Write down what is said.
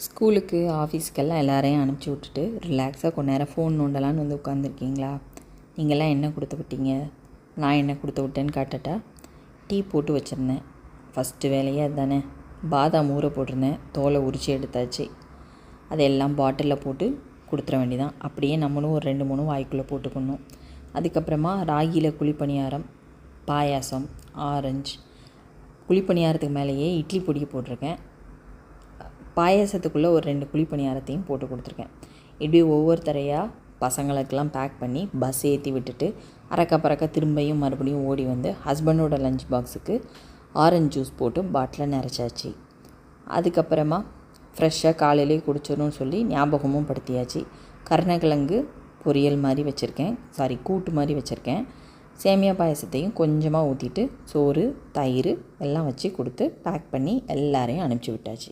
ஸ்கூலுக்கு ஆஃபீஸ்க்கெல்லாம் எல்லாரையும் அனுப்பிச்சி விட்டுட்டு ரிலாக்ஸாக கொஞ்ச நேரம் ஃபோன் நோண்டலான்னு வந்து உட்காந்துருக்கீங்களா? நீங்கள்லாம் என்ன கொடுத்து விட்டீங்க? நான் என்ன கொடுத்து விட்டேன்னு காட்டட்டா? டீ போட்டு வச்சுருந்தேன். ஃபஸ்ட்டு வேலையே அதுதானே. பாதாம் ஊற போட்டிருந்தேன், தோலை உரித்து எடுத்தாச்சு. அதையெல்லாம் பாட்டிலில் போட்டு கொடுத்துட வேண்டியதான். அப்படியே நம்மளும் ஒரு 2-3 வாய்க்குள்ளே போட்டுக்கணும். அதுக்கப்புறமா ராகியில் குழிப்பணியாரம், பாயாசம், ஆரஞ்சு. குழிப்பணியாரத்துக்கு மேலேயே இட்லி பொடியை போட்டிருக்கேன். பாயாசத்துக்குள்ளே ஒரு 2 குழிப்பணியாரத்தையும் போட்டு கொடுத்துருக்கேன். இப்படி ஒவ்வொருத்தரையாக பசங்களுக்கெல்லாம் பேக் பண்ணி பஸ் ஏற்றி விட்டுட்டு அறக்க பறக்க திரும்பியும் மறுபடியும் ஓடி வந்து ஹஸ்பண்டோட லஞ்ச் பாக்ஸுக்கு ஆரஞ்சு ஜூஸ் போட்டு பாட்டிலை நிறச்சாச்சு. அதுக்கப்புறமா ஃப்ரெஷ்ஷாக காலையிலே குடிச்சிடணும்னு சொல்லி ஞாபகமும் படுத்தியாச்சு. கருணக்கிழங்கு பொரியல் மாதிரி வச்சுருக்கேன், கூட்டு மாதிரி வச்சுருக்கேன். சேமியா பாயசத்தையும் கொஞ்சமாக ஊற்றிட்டு சோறு, தயிர் எல்லாம் வச்சு கொடுத்து பேக் பண்ணி எல்லாரையும் அனுப்பிச்சி விட்டாச்சு.